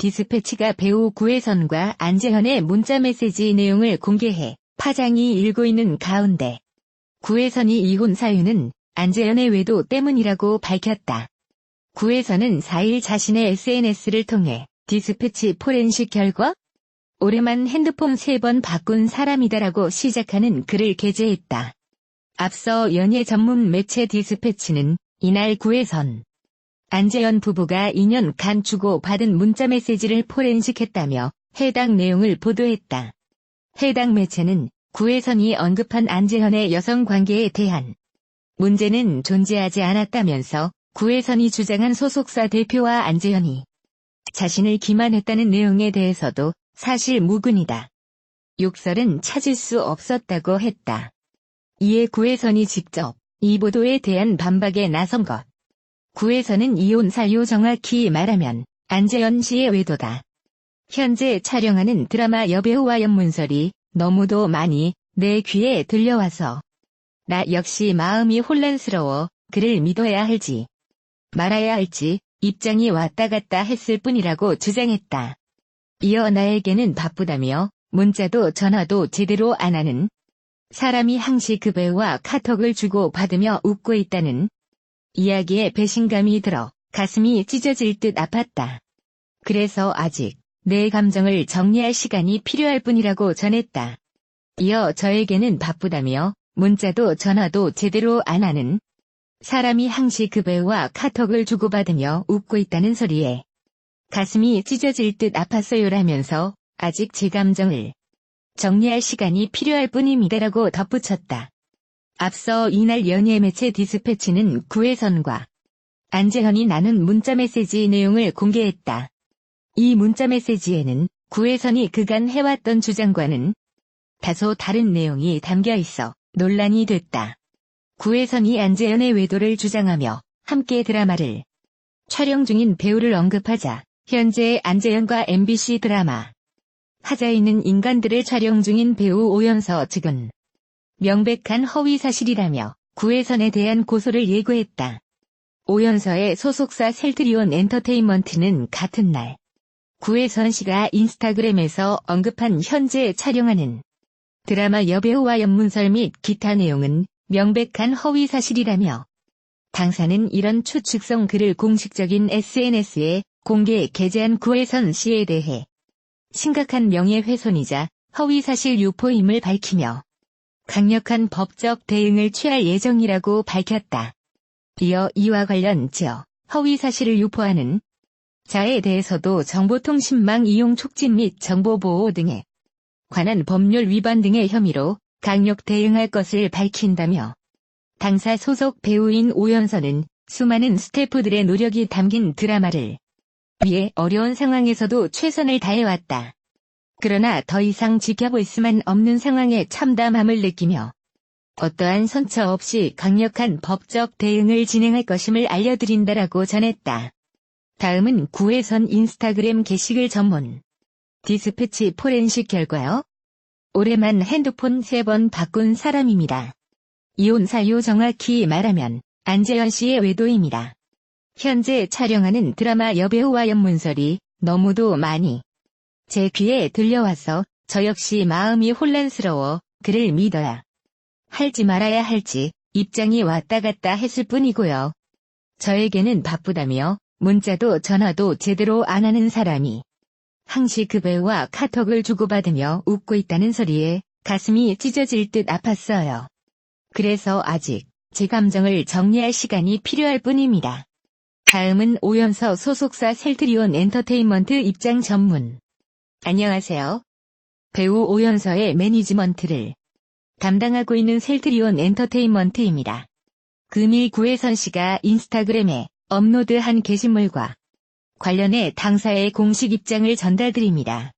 디스패치가 배우 구혜선과 안재현의 문자메시지 내용을 공개해 파장이 일고 있는 가운데 구혜선이 이혼 사유는 안재현의 외도 때문이라고 밝혔다. 구혜선은 4일 자신의 SNS를 통해 디스패치 포렌식 결과 올해만 핸드폰 3번 바꾼 사람이다라고 시작하는 글을 게재했다. 앞서 연예 전문 매체 디스패치는 이날 구혜선, 안재현 부부가 2년간 주고받은 문자메시지를 포렌식했다며 해당 내용을 보도했다. 해당 매체는 구혜선이 언급한 안재현의 여성관계에 대한 문제는 존재하지 않았다면서 구혜선이 주장한 소속사 대표와 안재현이 자신을 기만했다는 내용에 대해서도 사실 무근이다. 욕설은 찾을 수 없었다고 했다. 이에 구혜선이 직접 이 보도에 대한 반박에 나선 것. 구혜선은 이혼 사유 정확히 말하면 안재현 씨의 외도다. 현재 촬영하는 드라마 여배우와 연문설이 너무도 많이 내 귀에 들려와서 나 역시 마음이 혼란스러워 그를 믿어야 할지 말아야 할지 입장이 왔다 갔다 했을 뿐이라고 주장했다. 이어 나에게는 바쁘다며 문자도 전화도 제대로 안 하는 사람이 항시 그 배우와 카톡을 주고받으며 웃고 있다는 이야기에 배신감이 들어 가슴이 찢어질 듯 아팠다. 그래서 아직 내 감정을 정리할 시간이 필요할 뿐이라고 전했다. 이어 저에게는 바쁘다며 문자도 전화도 제대로 안 하는 사람이 항시 그 배우와 카톡을 주고받으며 웃고 있다는 소리에 가슴이 찢어질 듯 아팠어요라면서 아직 제 감정을 정리할 시간이 필요할 뿐입니다라고 덧붙였다. 앞서 이날 연예 매체 디스패치는 구혜선과 안재현이 나눈 문자메시지 내용을 공개했다. 이 문자메시지에는 구혜선이 그간 해왔던 주장과는 다소 다른 내용이 담겨 있어 논란이 됐다. 구혜선이 안재현의 외도를 주장하며 함께 드라마를 촬영 중인 배우를 언급하자 현재 안재현과 MBC 드라마 하자 있는 인간들을 촬영 중인 배우 오연서 측은 명백한 허위 사실이라며 구혜선에 대한 고소를 예고했다. 오연서의 소속사 셀트리온 엔터테인먼트는 같은 날 구혜선 씨가 인스타그램에서 언급한 현재 촬영하는 드라마 여배우와 연문설 및 기타 내용은 명백한 허위 사실이라며 당사는 이런 추측성 글을 공식적인 SNS에 공개 게재한 구혜선 씨에 대해 심각한 명예훼손이자 허위사실 유포임을 밝히며 강력한 법적 대응을 취할 예정이라고 밝혔다. 이어 이와 관련 허위사실을 유포하는 자에 대해서도 정보통신망 이용 촉진 및 정보보호 등에 관한 법률 위반 등의 혐의로 강력 대응할 것을 밝힌다며 당사 소속 배우인 오연서는 수많은 스태프들의 노력이 담긴 드라마를 위해 어려운 상황에서도 최선을 다해왔다. 그러나 더 이상 지켜볼 수만 없는 상황에 참담함을 느끼며 어떠한 선처 없이 강력한 법적 대응을 진행할 것임을 알려드린다라고 전했다. 다음은 구혜선 인스타그램 게시글 전문 디스패치 포렌식 결과요. 올해만 핸드폰 3번 바꾼 사람입니다. 이혼 사유 정확히 말하면 안재현 씨의 외도입니다. 현재 촬영하는 드라마 여배우와 연문설이 너무도 많이 제 귀에 들려와서 저 역시 마음이 혼란스러워 그를 믿어야 할지 말아야 할지 입장이 왔다 갔다 했을 뿐이고요. 저에게는 바쁘다며 문자도 전화도 제대로 안 하는 사람이 항시 그 배우와 카톡을 주고받으며 웃고 있다는 소리에 가슴이 찢어질 듯 아팠어요. 그래서 아직 제 감정을 정리할 시간이 필요할 뿐입니다. 다음은 오연서 소속사 셀트리온 엔터테인먼트 입장 전문. 안녕하세요. 배우 오연서의 매니지먼트를 담당하고 있는 셀트리온 엔터테인먼트입니다. 금일 구혜선 씨가 인스타그램에 업로드한 게시물과 관련해 당사의 공식 입장을 전달드립니다.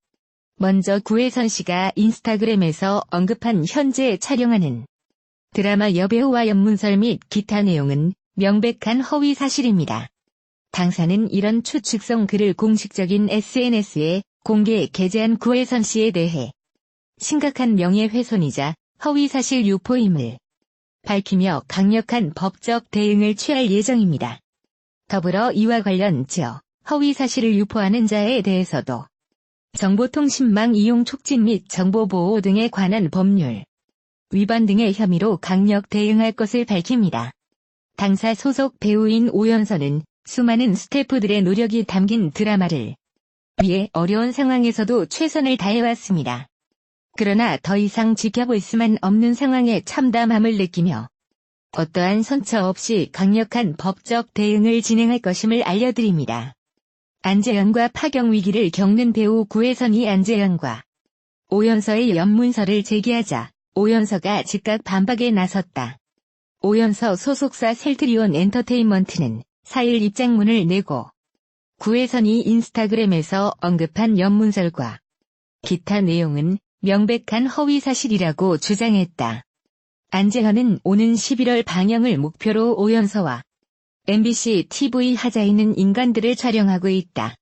먼저 구혜선 씨가 인스타그램에서 언급한 현재 촬영하는 드라마 여배우와 연문설 및 기타 내용은 명백한 허위 사실입니다. 당사는 이런 추측성 글을 공식적인 SNS에 공개 게재한 구혜선 씨에 대해 심각한 명예훼손이자 허위사실 유포임을 밝히며 강력한 법적 대응을 취할 예정입니다. 더불어 이와 관련 허위 사실을 유포하는 자에 대해서도 정보통신망 이용 촉진 및 정보보호 등에 관한 법률 위반 등의 혐의로 강력 대응할 것을 밝힙니다. 당사 소속 배우인 오연서는 수많은 스태프들의 노력이 담긴 드라마를 위해 어려운 상황에서도 최선을 다해왔습니다. 그러나 더 이상 지켜볼 수만 없는 상황에 참담함을 느끼며 어떠한 선처 없이 강력한 법적 대응을 진행할 것임을 알려드립니다. 안재현과 파경 위기를 겪는 배우 구혜선이 안재현과 오연서의 연문서를 제기하자 오연서가 즉각 반박에 나섰다. 오연서 소속사 셀트리온 엔터테인먼트는 4일 입장문을 내고 구혜선이 인스타그램에서 언급한 연문설과 기타 내용은 명백한 허위 사실이라고 주장했다. 안재현은 오는 11월 방영을 목표로 오연서와 MBC TV 하자 있는 인간들을 촬영하고 있다.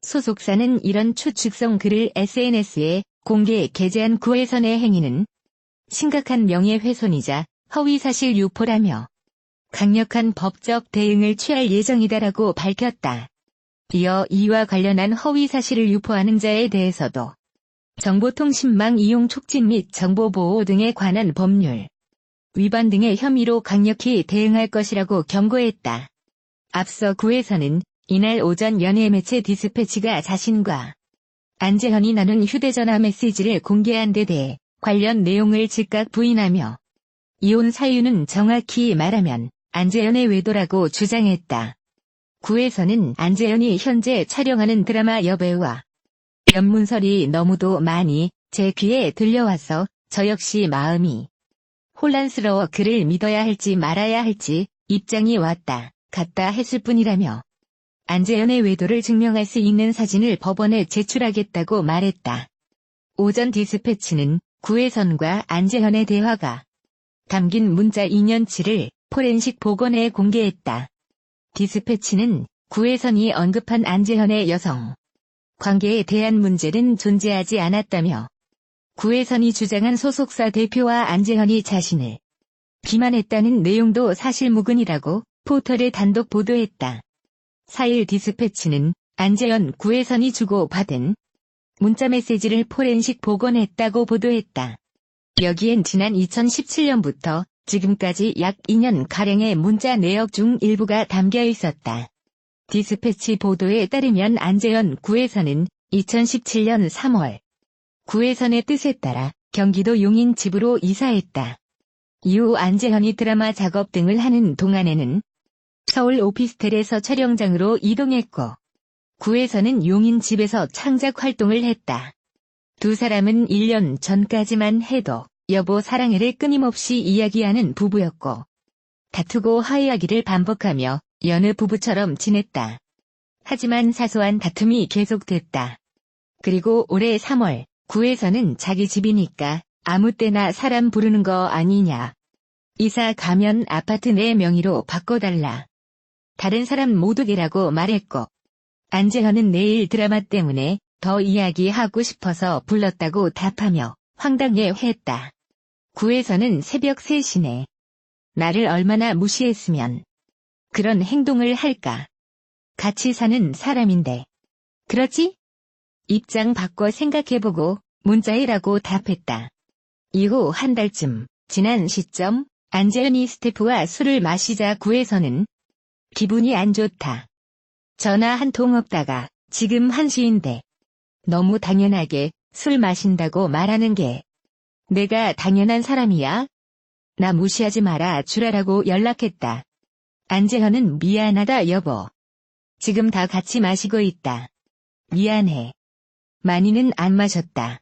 소속사는 이런 추측성 글을 SNS에 공개 게재한 구혜선의 행위는 심각한 명예훼손이자 허위사실 유포라며 강력한 법적 대응을 취할 예정이다라고 밝혔다. 이어 이와 관련한 허위사실을 유포하는 자에 대해서도 정보통신망 이용 촉진 및 정보보호 등에 관한 법률 위반 등의 혐의로 강력히 대응할 것이라고 경고했다. 앞서 구혜선은 이날 오전 연예매체 디스패치가 자신과 안재현이 나눈 휴대전화 메시지를 공개한 데 대해 관련 내용을 즉각 부인하며 이혼 사유는 정확히 말하면 안재현의 외도라고 주장했다. 구혜선은 안재현이 현재 촬영하는 드라마 여배우와 연문설이 너무도 많이 제 귀에 들려와서 저 역시 마음이 혼란스러워 그를 믿어야 할지 말아야 할지 입장이 왔다 갔다 했을 뿐이라며 안재현의 외도를 증명할 수 있는 사진을 법원에 제출하겠다고 말했다. 오전 디스패치는 구혜선과 안재현의 대화가 담긴 문자 인연치를 포렌식 복원해 공개했다. 디스패치는 구혜선이 언급한 안재현의 여성 관계에 대한 문제는 존재하지 않았다며 구혜선이 주장한 소속사 대표와 안재현이 자신을 기만했다는 내용도 사실무근이라고 포털에 단독 보도했다. 4일 디스패치는 안재현 구혜선이 주고받은 문자메시지를 포렌식 복원했다고 보도했다. 여기엔 지난 2017년부터 지금까지 약 2년가량의 문자 내역 중 일부가 담겨 있었다. 디스패치 보도에 따르면 안재현 구혜선은 2017년 3월 구혜선의 뜻에 따라 경기도 용인 집으로 이사했다. 이후 안재현이 드라마 작업 등을 하는 동안에는 서울 오피스텔에서 촬영장으로 이동했고 구혜선은 용인 집에서 창작 활동을 했다. 두 사람은 1년 전까지만 해도 여보 사랑해를 끊임없이 이야기하는 부부였고 다투고 화해하기를 반복하며 여느 부부처럼 지냈다. 하지만 사소한 다툼이 계속됐다. 그리고 올해 3월 구혜선은 자기 집이니까 아무 때나 사람 부르는 거 아니냐. 이사 가면 아파트 내 명의로 바꿔달라. 다른 사람 못 오게라고 말했고 안재현은 내일 드라마 때문에 더 이야기하고 싶어서 불렀다고 답하며 황당해했다. 구혜선은 새벽 3시네. 나를 얼마나 무시했으면 그런 행동을 할까. 같이 사는 사람인데. 그렇지? 입장 바꿔 생각해보고 문자해라고 답했다. 이후 한 달쯤 지난 시점 안재현이 스태프와 술을 마시자 구혜선은 기분이 안 좋다. 전화 한 통 없다가 지금 1시인데 너무 당연하게 술 마신다고 말하는 게 내가 당연한 사람이야? 나 무시하지 마라 주라라고 연락했다. 안재현은 미안하다 여보. 지금 다 같이 마시고 있다. 미안해. 많이는 안 마셨다.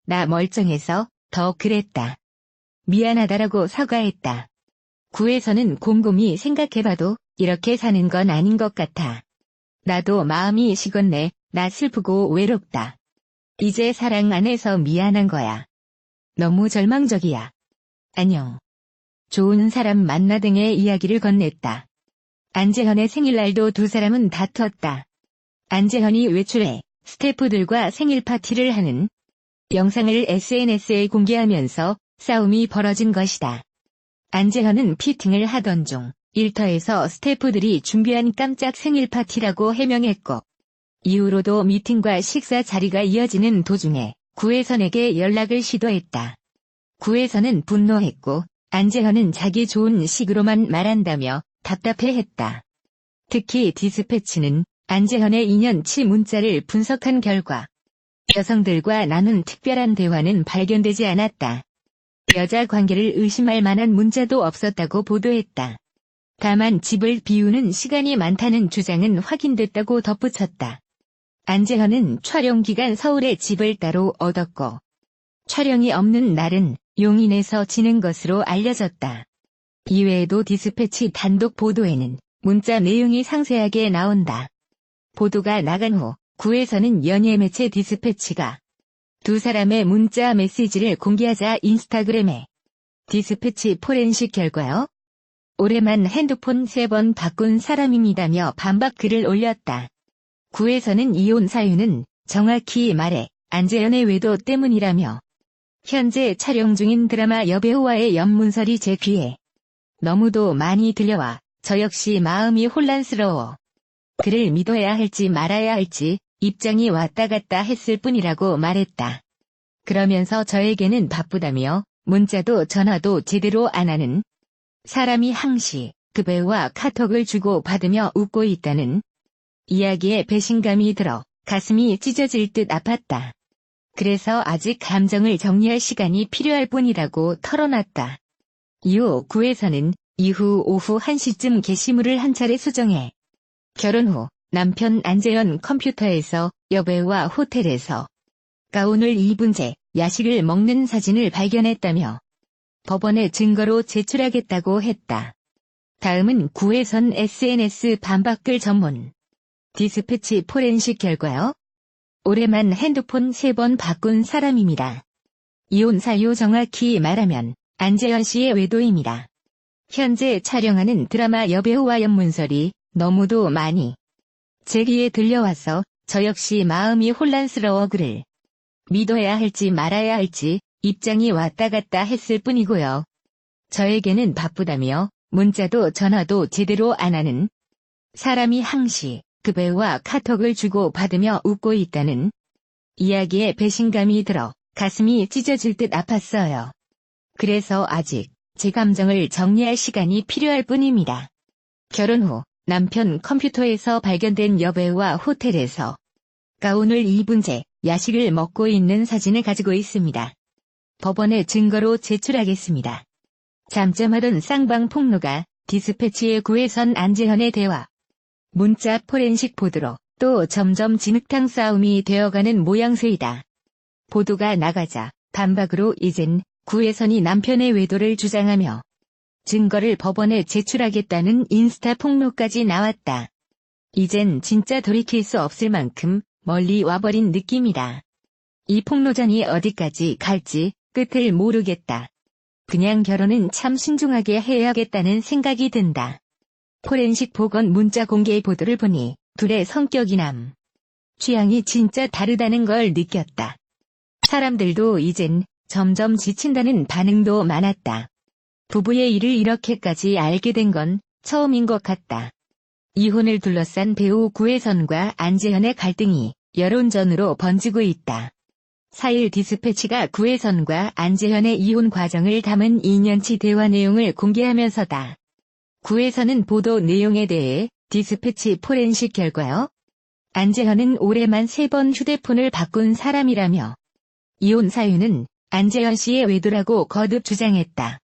나 멀쩡해서 더 그랬다. 미안하다라고 사과했다. 구혜선은 곰곰이 생각해봐도 이렇게 사는 건 아닌 것 같아. 나도 마음이 식었네. 나 슬프고 외롭다. 이제 사랑 안 해서 미안한 거야. 너무 절망적이야. 안녕. 좋은 사람 만나 등의 이야기를 건넸다. 안재현의 생일날도 두 사람은 다퉜다. 안재현이 외출해 스태프들과 생일 파티를 하는 영상을 SNS에 공개하면서 싸움이 벌어진 것이다. 안재현은 피팅을 하던 중 일터에서 스태프들이 준비한 깜짝 생일 파티라고 해명했고, 이후로도 미팅과 식사 자리가 이어지는 도중에 구혜선에게 연락을 시도했다. 구혜선은 분노했고, 안재현은 자기 좋은 식으로만 말한다며 답답해했다. 특히 디스패치는 안재현의 2년치 문자를 분석한 결과 여성들과 나눈 특별한 대화는 발견되지 않았다. 여자 관계를 의심할 만한 문자도 없었다고 보도했다. 다만 집을 비우는 시간이 많다는 주장은 확인됐다고 덧붙였다. 안재현은 촬영 기간 서울에 집을 따로 얻었고 촬영이 없는 날은 용인에서 지낸 것으로 알려졌다. 이외에도 디스패치 단독 보도에는 문자 내용이 상세하게 나온다. 보도가 나간 후 구혜선은 연예 매체 디스패치가 두 사람의 문자 메시지를 공개하자 인스타그램에 디스패치 포렌식 결과요? 올해만 핸드폰 3번 바꾼 사람입니다며 반박 글을 올렸다. 구혜선은 이혼 사유는 정확히 말해 안재현의 외도 때문이라며 현재 촬영 중인 드라마 여배우와의 연문설이 제 귀에 너무도 많이 들려와 저 역시 마음이 혼란스러워. 그를 믿어야 할지 말아야 할지 입장이 왔다 갔다 했을 뿐이라고 말했다. 그러면서 저에게는 바쁘다며 문자도 전화도 제대로 안 하는 사람이 항시 그 배우와 카톡을 주고 받으며 웃고 있다는 이야기에 배신감이 들어 가슴이 찢어질 듯 아팠다. 그래서 아직 감정을 정리할 시간이 필요할 뿐이라고 털어놨다. 이후 구혜선은 이후 오후 1시쯤 게시물을 한 차례 수정해 결혼 후 남편 안재현 컴퓨터에서 여배우와 호텔에서 가운을 입은 채 야식을 먹는 사진을 발견했다며 법원에 증거로 제출하겠다고 했다. 다음은 구혜선 SNS 반박글 전문 디스패치 포렌식 결과요? 올해만 핸드폰 3번 바꾼 사람입니다. 이혼 사유 정확히 말하면 안재현 씨의 외도입니다. 현재 촬영하는 드라마 여배우와 연문설이 너무도 많이 제 귀에 들려와서 저 역시 마음이 혼란스러워 그를 믿어야 할지 말아야 할지 입장이 왔다 갔다 했을 뿐이고요. 저에게는 바쁘다며 문자도 전화도 제대로 안 하는 사람이 항시 그 배우와 카톡을 주고 받으며 웃고 있다는 이야기에 배신감이 들어 가슴이 찢어질 듯 아팠어요. 그래서 아직 제 감정을 정리할 시간이 필요할 뿐입니다. 결혼 후 남편 컴퓨터에서 발견된 여배우와 호텔에서 가운을 입은 채 야식을 먹고 있는 사진을 가지고 있습니다. 법원에 증거로 제출하겠습니다. 잠잠하던 쌍방 폭로가 디스패치의 구혜선 안재현의 대화 문자 포렌식 보도로 또 점점 진흙탕 싸움이 되어가는 모양새이다. 보도가 나가자 반박으로 이젠 구혜선이 남편의 외도를 주장하며 증거를 법원에 제출하겠다는 인스타 폭로까지 나왔다. 이젠 진짜 돌이킬 수 없을 만큼 멀리 와버린 느낌이다. 이 폭로전이 어디까지 갈지 끝을 모르겠다. 그냥 결혼은 참 신중하게 해야겠다는 생각이 든다. 포렌식 보건 문자 공개 보도를 보니 둘의 성격이남, 취향이 진짜 다르다는 걸 느꼈다. 사람들도 이젠 점점 지친다는 반응도 많았다. 부부의 일을 이렇게까지 알게 된 건 처음인 것 같다. 이혼을 둘러싼 배우 구혜선과 안재현의 갈등이 여론전으로 번지고 있다. 4일 디스패치가 구혜선과 안재현의 이혼 과정을 담은 2년치 대화 내용을 공개하면서다. 구혜선은 보도 내용에 대해 디스패치 포렌식 결과요? 안재현은 올해만 3번 휴대폰을 바꾼 사람이라며 이혼 사유는 안재현 씨의 외도라고 거듭 주장했다.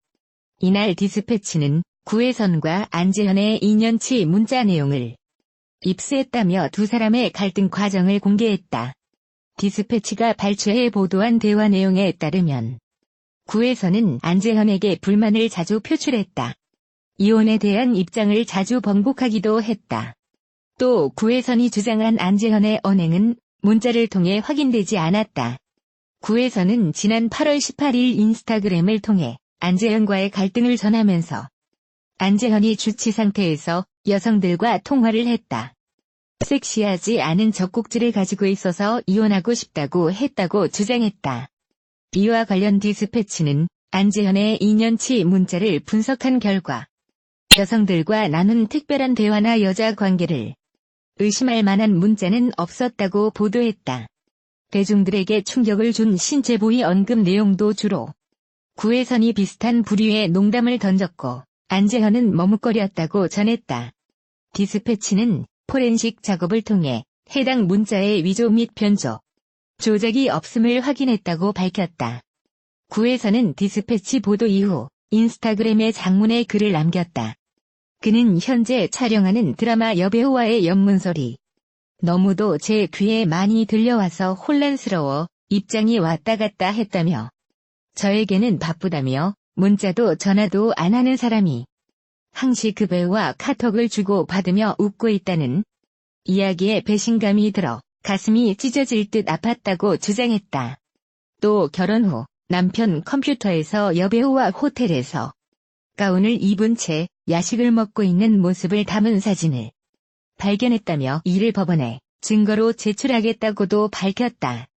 이날 디스패치는 구혜선과 안재현의 2년치 문자 내용을 입수했다며 두 사람의 갈등 과정을 공개했다. 디스패치가 발췌해 보도한 대화 내용에 따르면 구혜선은 안재현에게 불만을 자주 표출했다. 이혼에 대한 입장을 자주 번복하기도 했다. 또 구혜선이 주장한 안재현의 언행은 문자를 통해 확인되지 않았다. 구혜선은 지난 8월 18일 인스타그램을 통해 안재현과의 갈등을 전하면서 안재현이 주치 상태에서 여성들과 통화를 했다. 섹시하지 않은 젖꼭지를 가지고 있어서 이혼하고 싶다고 했다고 주장했다. 이와 관련 디스패치는 안재현의 2년치 문자를 분석한 결과 여성들과 나눈 특별한 대화나 여자 관계를 의심할 만한 문자는 없었다고 보도했다. 대중들에게 충격을 준 신체 부위 언급 내용도 주로 구혜선이 비슷한 부류의 농담을 던졌고 안재현은 머뭇거렸다고 전했다. 디스패치는 포렌식 작업을 통해 해당 문자의 위조 및 변조, 조작이 없음을 확인했다고 밝혔다. 구혜선은 디스패치 보도 이후 인스타그램에 장문의 글을 남겼다. 그는 현재 촬영하는 드라마 여배우와의 연문소리. 너무도 제 귀에 많이 들려와서 혼란스러워 입장이 왔다 갔다 했다며. 저에게는 바쁘다며 문자도 전화도 안 하는 사람이 항시 그 배우와 카톡을 주고 받으며 웃고 있다는 이야기에 배신감이 들어 가슴이 찢어질 듯 아팠다고 주장했다. 또 결혼 후 남편 컴퓨터에서 여배우와 호텔에서 가운을 입은 채 야식을 먹고 있는 모습을 담은 사진을 발견했다며 이를 법원에 증거로 제출하겠다고도 밝혔다.